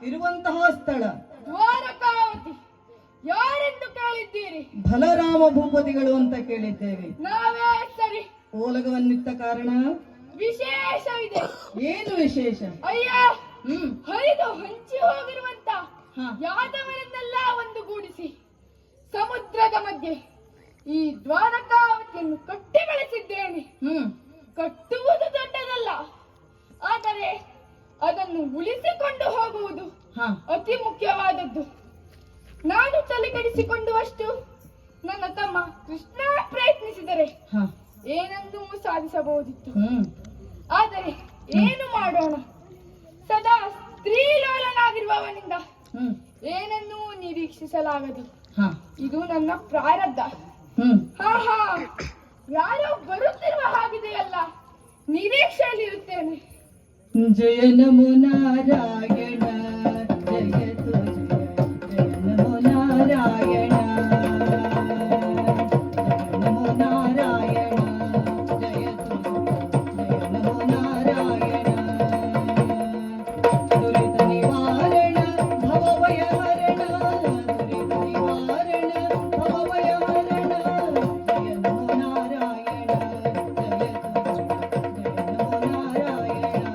ಇರುವಂತಹ ಸ್ಥಳ ದ್ವಾರಕಾವತಿ. ಯಾರೆಂದು ಕೇಳಿದ್ದೀರಿ? ಬಲರಾಮ ಭೂಪತಿಗಳು ಅಂತ ಕೇಳಿದ್ದೇವೆ. ನಾವೇ ಸರಿ. ಓಲಗವನ್ನಿತ್ತ ಕಾರಣ ವಿಶೇಷವಿದೆ. ಏನು ವಿಶೇಷ? ಅಯ್ಯ, ಹರಿದು ಹಂಚಿ ಹೋಗಿರುವಂತ ಯಾದವರನ್ನೆಲ್ಲ ಒಂದುಗೂಡಿಸಿ ಸಮುದ್ರದ ಮಧ್ಯೆ ಈ ದ್ವಾರಕಾವತಿಯನ್ನು ಕಟ್ಟಿ ಬೆಳೆಸಿದ್ದೇನೆ. ಕಟ್ಟುವುದು ದೊಡ್ಡದಲ್ಲ, ಆದರೆ ಅದನ್ನು ಉಳಿಸಿಕೊಂಡು ಹೋಗುವುದು ಅತಿ ಮುಖ್ಯವಾದದ್ದು. ನಾನು ತಲೆಕೆಡಿಸಿಕೊಂಡುವಷ್ಟು ನನ್ನ ತಮ್ಮ ಕೃಷ್ಣ ಪ್ರಯತ್ನಿಸಿದರೆ ಏನನ್ನೂ ಸಾಧಿಸಬಹುದಿತ್ತು. ಆದರೆ ಏನು ಮಾಡೋಣ, ಸದಾ ಸ್ತ್ರೀಲೋಲನಾಗಿರುವವನಿಂದ ಏನನ್ನೂ ನಿರೀಕ್ಷಿಸಲಾಗದು. ಇದು ನನ್ನ ಪ್ರಾರಬ್ಧ. ಯಾರೋ ಬರುತ್ತಿರುವ ಹಾಗಿದೆಯಲ್ಲ, ನಿರೀಕ್ಷೆಯಲ್ಲಿರುತ್ತೇನೆ. ಜಯ ನಮೋ ನಾರಾಯಣ, ಜಯತು ಜಯ ನಮೋ ನಾರಾಯಣ, ನಮೋ ನಾರಾಯಣ, ಜಯತು ಜಯ ನಮೋ ನಾರಾಯಣ. ದುರಿತ ನಿವಾರಣ ಭವಭಯ ಹರಣ, ದುರಿತ ನಿವಾರಣ ಭವಭಯ ಹರಣ, ಜಯ ನಮೋ ನಾರಾಯಣ, ಜಯತು ಜಯ ನಮೋ ನಾರಾಯಣ.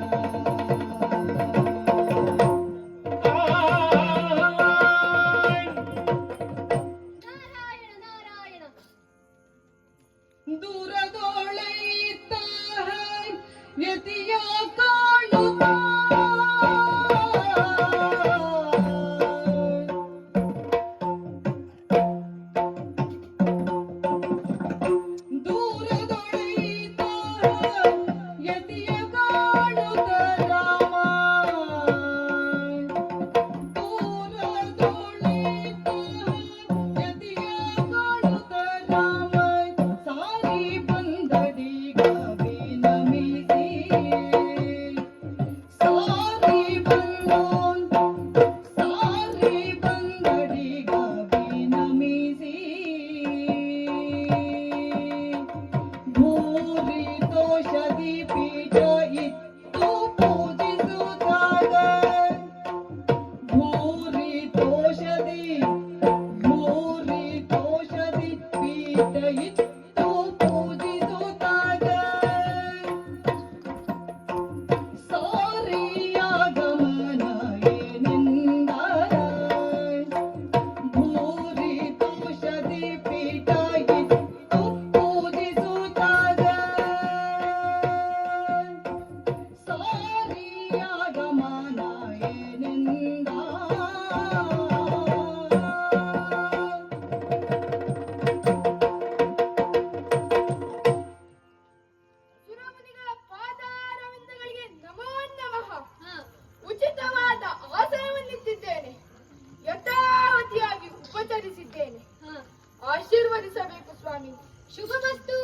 ಶುಭಮಸ್ತು,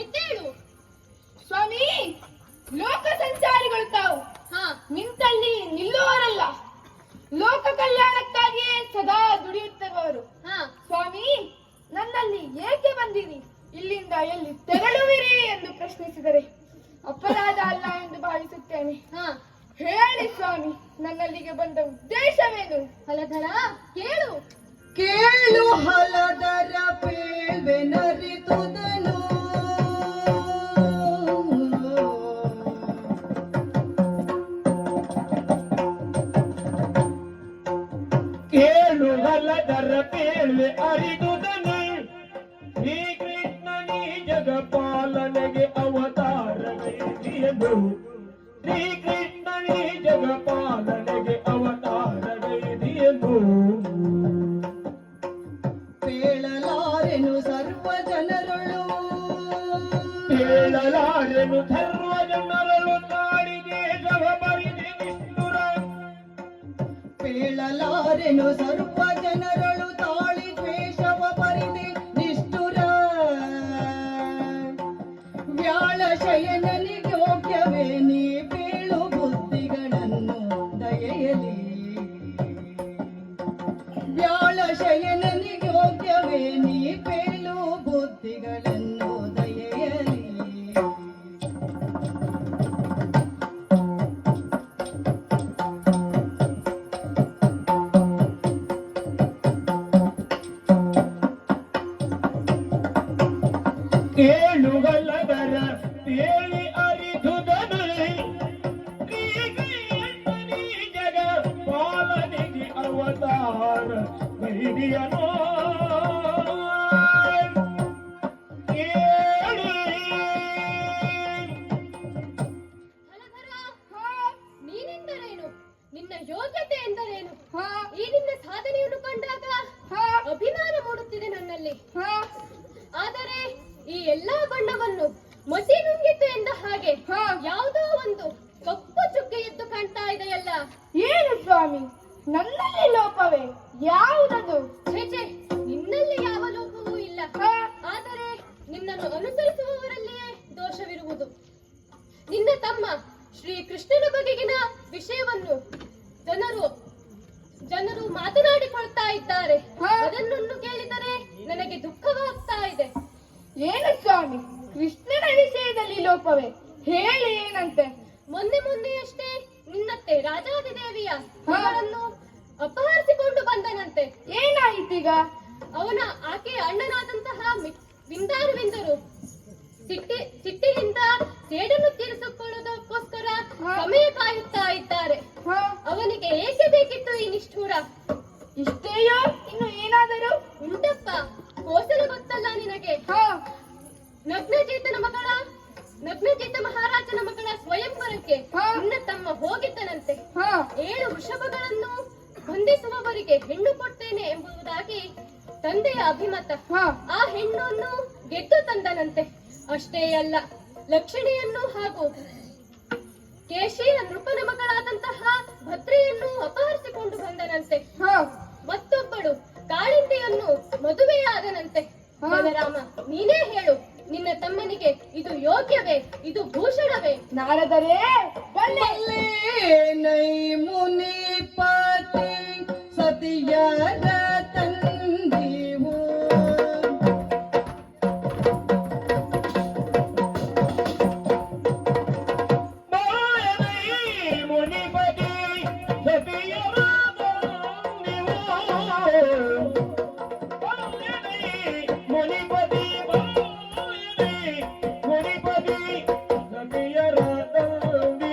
ಎದ್ದೇಳು. ಸ್ವಾಮಿ, ಲೋಕ ಸಂಚಾರಿಗಳು ತಾವು ಹಾ, ನಿಂತಲ್ಲಿ ನಿಲ್ಲುವವರಲ್ಲ. ಲೋಕ ಕಲ್ಯಾಣಕ್ಕಾಗಿಯೇ ಸದಾ ದುಡಿಯುತ್ತಿರುವವರು. ಹಾ, ಸ್ವಾಮಿ, ನನ್ನಲ್ಲಿ ಏಕೆ ಬಂದಿರಿ, ಇಲ್ಲಿಂದ ಎಲ್ಲಿ ತೆರಳುವಿರಿ ಎಂದು ಪ್ರಶ್ನಿಸಿದರೆ ಅಪರಾಧ ಅಲ್ಲ ಎಂದು ಭಾವಿಸುತ್ತೇನೆ. ಹಾ. ಹೇಳಿ ಸ್ವಾಮಿ, ನನ್ನಲ್ಲಿಗೆ ಬಂದ ಉದ್ದೇಶವೇನು? ಹಲಧರ, ಕೇಳು. ಕೇಳು ಹಲದರ ಪೇಳ್ವೆನರಿದುದನು ಕೇಳು ಹಲದರ ಪೇಳ್ವೆ ಅರಿದುದನು ಶ್ರೀಕೃಷ್ಣನೀ ಜಗಪಾಲನೆಗೆ ಅವತಾರಗೈದಿಯನು ಶ್ರೀಕೃಷ್ಣನೀ ಜಗಪಾಲನೆಗೆ ಅವತಾರಗೈದಿಯನು ಪೇಳಲಾರೆನು ಸರ್ವ ಜನರಳು ಕೇಳಲಾರೆನು ಸರ್ವ ಜನರಳು ನಾಡಿ ದೇಶವ ಬರಿದೆ ನಿಷ್ಠುರ ಪೇಳಲಾರೆನು ಸರ್ವ ಜನರಳು ತಾಳಿ ದ್ವೇಷವ ಪರಿದೆ ನಿಷ್ಠುರ ವ್ಯಾಳ ಶಯನನಿಗೆ ಯೋಗ್ಯವೇ ನೀ ಬೀಳು ಬುದ್ಧಿಗಳನ್ನು ದಯೆಯಲಿ ವ್ಯಾಳ ಶಯನನಿಗೆ ಯೋಗ್ಯವೇ ನೀ ಬೀಳು ಬುದ್ಧಿಗಳನ್ನು ದಯೆಯಲಿ ಕೇಳುಗಲ್ಲದರ ತೇಳಿ ಅರಿದುದನು ಶ್ರೀಕೃಷ್ಣನೀ ಜಗ ಪಾಲನೆಗೆ ಅವತಾರ ಗೈದಿಯನೋ ಕೇಳಿ ಹಲಧರ, ನೀನೆಂದರೇನು? ನಿನ್ನ ಯೋಗ್ಯತೆ ಎಂದರೇನು? ಹಾ, ಈ ನಿನ್ನ ಸಾಧನೆಯನ್ನು ಕಂಡಾಗ ಹಾ, ಅಭಿಮಾನ ಮೂಡುತ್ತಿದೆ ನನ್ನಲ್ಲಿ. ಹಾ, ಆದರೆ ಈ ಎಲ್ಲಾ ಬಣ್ಣವನ್ನು ಮಸಿ ನುಂಗಿತು ಎಂದ ಹಾಗೆ ಹಾ. ಯಾವುದೋ ಒಂದು ಕಪ್ಪು ಚುಕ್ಕೆ ಎದ್ದು ಕಾಣ್ತಾ ಇದೆಯಲ್ಲ. ಏನು ಸ್ವಾಮಿ, ನನ್ನಲ್ಲಿ ಲೋಪವೇ? ಯಾವುದದು? ಛೇ, ನಿನ್ನಲ್ಲಿ ಯಾವ ಲೋಪವೂ ಇಲ್ಲ. ಹಾ, ಆದರೆ ನಿನ್ನನ್ನು ಅನುಸರಿಸುವವರಲ್ಲಿಯೇ ದೋಷವಿರುವುದು. ನಿನ್ನ ತಮ್ಮ ಶ್ರೀ ಕೃಷ್ಣನ ಬಗೆಗಿನ ವಿಷಯವನ್ನು ಜನರು ಮಾತನಾಡಿಕೊಳ್ತಾ ಇದ್ದಾರೆ. ಹಾ. ಅದನ್ನು ಕೇಳಿದರೆ ನನಗೆ ದುಃಖವಾಗ್ತಾ ಇದೆ. ಏನು ಸ್ವಾಮಿ, ಕೃಷ್ಣನ ವಿಷಯದಲ್ಲಿ ಲೋಪವೇ? ಹೇಳಿ ಏನಂತೆ? ಮೊನ್ನೆಯಷ್ಟೇ ನಿನ್ನತ್ತೆ ರಾಜಾದಿದೇವಿಯ ಮಗಳನ್ನು ಅಪಹರಿಸಿಕೊಂಡು ಬಂದನಂತೆ. ಏನಾಯಿತೀಗ? ಆಕೆಯ ಅಣ್ಣನಾದಂತಹ ವಿಂದಾರು ಸಿಟ್ಟಿನಿಂದ ಸೇಡನ್ನು ತೀರಿಸಿಕೊಳ್ಳುವುದಕ್ಕೋಸ್ಕರ ಸಮಯ ಕಾಯುತ್ತಾ ಇದ್ದಾರೆ. ಹಾ, ಅವನಿಗೆ ಏಕೆ ಬೇಕಿತ್ತು ಈ ನಿಷ್ಠೂರ? ಇಷ್ಟೇಯೋ? ಇನ್ನು ಏನಾದರೂ? ಉಂಟಪ್ಪ, ಕೋಸಲೆ ಗೊತ್ತಲ್ಲ ನಿನಗೆ? ಹಾ, ನಗ್ನಜೇತ ಮಹಾರಾಜನ ಮಗಳ ಸ್ವಯಂವರಕ್ಕೆ ಹಾ. ನಿನ್ನ ತಮ್ಮ ಹೋಗಿದ್ದನಂತೆ. ಹಾ, 7 ವೃಷಭಗಳನ್ನು ಹೊಂದಿಸುವವರಿಗೆ ಹೆಣ್ಣು ಕೊಡ್ತೇನೆ ಎಂಬುದಾಗಿ ತಂದೆಯ ಅಭಿಮತ. ಹಾ, ಆ ಹೆಣ್ಣನ್ನು ಗೆದ್ದು ತಂದನಂತೆ. ಅಷ್ಟೇ ಅಲ್ಲ, ಲಕ್ಷಣಿಯನ್ನು ಹಾಗೂ ಕೇಶಿಯ ನೃಪನ ಮಗಳಾದಂತಹ ಭದ್ರೆಯನ್ನು ಅಪಹರಿಸಿಕೊಂಡು ಬಂದನಂತೆ. ಹಾ. ಮತ್ತೊಬ್ಬಳು ಕಾಳಿಂದಿಯನ್ನು ಮದುವೆಯಾದನಂತೆ. ಹಾ. ಬಲರಾಮ, ನೀನೇ ಹೇಳು, ನಿನ್ನ ತಮ್ಮನಿಗೆ ಇದು ಯೋಗ್ಯವೇ? ಇದು ಭೂಷಣವೇ? ನಾರದರೇ, ಬಲ್ಲೆ. ನೈ ಮುನಿಪತಿ ಸತಿಯರ ತಂದೀವು ಮುನಿಪತಿ ಸತಿಯರ ಮುನಿಪತಿ ಮುನಿಪತಿ ಸತಿಯರ ತಂದಿ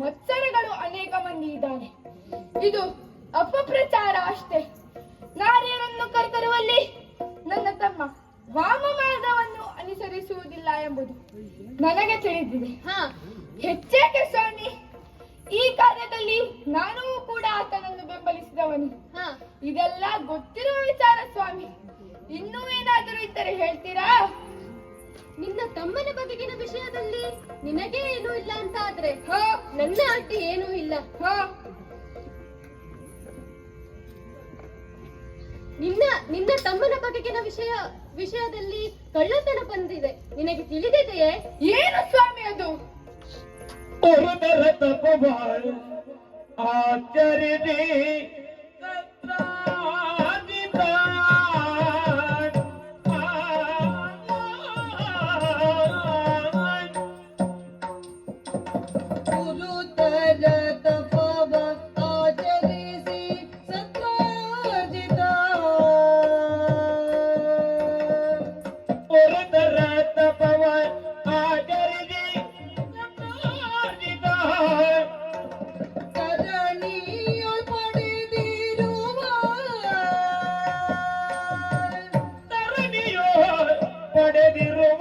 ಮತ್ಸರಗಳು ಅನೇಕ ಮಂದಿ ಇದ್ದಾರೆ. ಇದು ಅಪಪ್ರಚಾರ ಅಷ್ಟೇ. ನಾರ್ಯರನ್ನು ಕರೆತರುವಲ್ಲಿ ನನ್ನ ತಮ್ಮ ವಾಮ ಮಾರ್ಗವನ್ನು ಅನುಸರಿಸುವುದಿಲ್ಲ ಎಂಬುದು ನನಗೆ ತಿಳಿದಿದೆ. ಹೆಚ್ಚೇಕೆ ಸ್ವಾಮಿ, ಈ ಕಾರ್ಯದಲ್ಲಿ ನಾನೂ ಕೂಡ ಆತನನ್ನು ಬೆಂಬಲಿಸಿದವನು. ಇದೆಲ್ಲ ಗೊತ್ತಿರುವ ವಿಚಾರ ಸ್ವಾಮಿ. ಇನ್ನೂ ಏನಾದರೂ ಇದ್ದರೆ ಹೇಳ್ತೀರಾ? ನಿನ್ನ ತಮ್ಮನ ಬಗೆಗಿನ ವಿಷಯದಲ್ಲಿ ನಿನಗೆ ಏನೂ ಇಲ್ಲ ಅಂತ ಆದ್ರೆ ನನ್ನ ಅಡ್ಡಿ ಏನೂ ಇಲ್ಲ. ನಿನ್ನ ತಮ್ಮನ ಬಗೆಗಿನ ವಿಷಯದಲ್ಲಿ ಕಳ್ಳತನ ಬಂದಿದೆ, ನಿನಗೆ ತಿಳಿದಿದೆಯೇ? ಏನು ಸ್ವಾಮಿ ಅದು? ಆಚರಿಸಿ ಗುರುತರ ತಪವ ಆಚರಿಸಿ ಸತ್ರಾರ್ಜಿತ ಗುರುತರ ತಪವ ಆಚರಿಸಿ ಸತ್ರಾರ್ಜಿತ ಕರಣಿಯೊಳ್ ಪಡೆದಿರುವ ತರಣಿಯೋ ಪಡೆದಿರುವ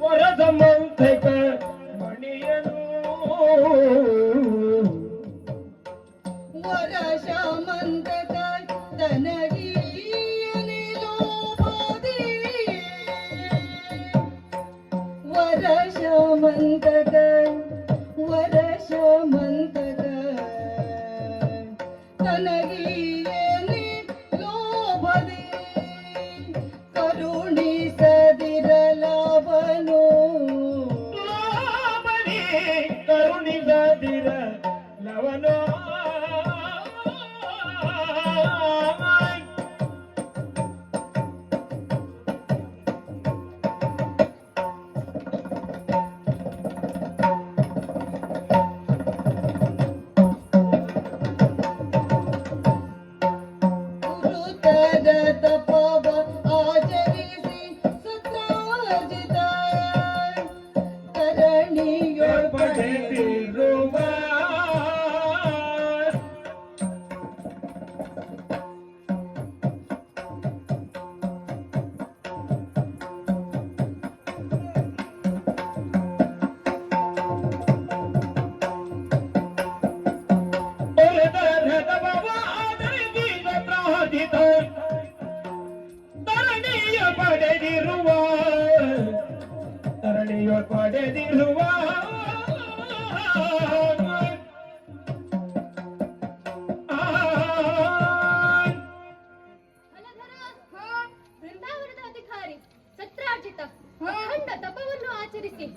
ವರದ ಮಂಥಕ ಮಣಿಯನು ವರಶ ಮಂತಕ ತನಗೀಯನೆ ಲೋಭದಿ ವರಶ ಮಂತಕ ತನಗೀಯನೆ ಲೋಭದಿ ಕರುಣಿಸದಿರಲವನು ಲಾಭನಿ ಕರುಣಿಸದಿರ ಲವನೋ ಗುರುತರ ತಪವ ಆಚರಿಸಿ ಸತ್ರಾರ್ಜಿತ ಕರಣಿಯೊಳ್ ಪಡೆದಿರುವ ಪಡೆದಿರುವ ಬೃಂದಾವನದ ಅಧಿಕಾರಿ ಸತ್ರಾರ್ಜಿತ ಅಖಂಡ ತಪವನ್ನು ಆಚರಿಸಿ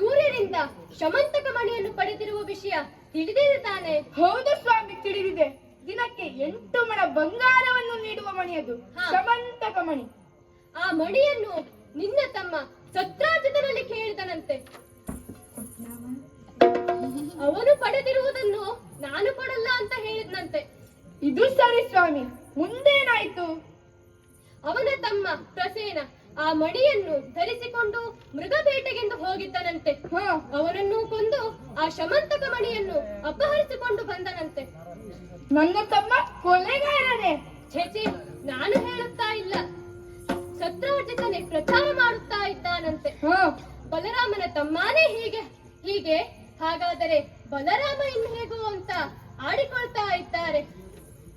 ಸೂರ್ಯನಿಂದ ಶಮಂತಕ ಮಣಿಯನ್ನು ಪಡೆದಿರುವ ವಿಷಯ ತಿಳಿದಿದೆ ತಾನೆ? ಹೌದು ಸ್ವಾಮಿ, ತಿಳಿದಿದೆ. ದಿನಕ್ಕೆ 8 ಮಣ ಬಂಗಾರವನ್ನು ನೀಡುವ ಮಣಿಯದು ಶಮಂತಕ ಮಣಿ. ಆ ಮಣಿಯನ್ನು ನಿನ್ನ ತಮ್ಮ ಸತ್ರಾರ್ಜಿತನಲ್ಲಿ ಕೇಳಿದನಂತೆ. ಅವನು ಪಡೆದಿರುವುದನ್ನು ನಾನು ಕೊಡಲ್ಲ ಅಂತ ಹೇಳಿದ್ನಂತೆ. ಇದು ಸರಿ ಸ್ವಾಮಿ, ಮುಂದೇನಾಯ್ತು? ಅವನ ತಮ್ಮ ಪ್ರಸೇನ ಆ ಮಣಿಯನ್ನು ಧರಿಸಿಕೊಂಡು ಮೃಗಬೇಟೆಗೆಂದು ಹೋಗಿದ್ದನಂತೆ. ಅವನನ್ನು ಕೊಂದು ಆ ಶಮಂತಕ ಮಣಿಯನ್ನು ಅಪಹರಿಸಿಕೊಂಡು ಬಂದನಂತೆ. ನನ್ನ ತಮ್ಮ ಕೊಲೆಗಾರನೇ? ಛೇಚಿ, ನಾನು ಹೇಳುತ್ತಾ ಇಲ್ಲ, ಸತ್ರಾರ್ಜಿತನೇ ಪ್ರಚಾರ ಮಾಡುತ್ತಾ ಇದ್ದಾನಂತೆ. ಬಲರಾಮನ ತಮ್ಮನೇ ಹೀಗೆ ಹಾಗಾದರೆ ಬಲರಾಮ ಇನ್ನು ಹೇಗೋ ಅಂತ ಆಡಿಕೊಳ್ತಾ ಇದ್ದಾರೆ.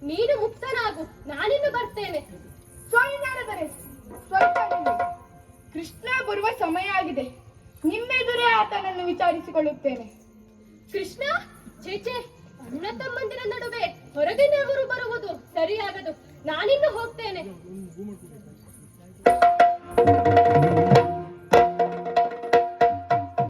ನೀನು ಮುಕ್ತನಾಗು, ನಾನಿನ್ನು ಬರ್ತೇನೆ. ಸ್ವಾಮಿ ನಾರದರೆ, ಸ್ವಲ್ಪ ನಿಲ್ಲಿ. ಕೃಷ್ಣ ಬರುವ ಸಮಯ ಆಗಿದೆ. ನಿಮ್ಮೆದುರೇ ಆತನನ್ನು ವಿಚಾರಿಸಿಕೊಳ್ಳುತ್ತೇನೆ. ಕೃಷ್ಣ? ಛೇಚೆ, ಅಣ್ಣ ತಮ್ಮಂದಿರ ನಡುವೆ ಹೊರಗಿನವರು ಬರುವುದು ಸರಿಯಾಗದು. ನಾನಿನ್ನು ಹೋಗ್ತೇನೆ.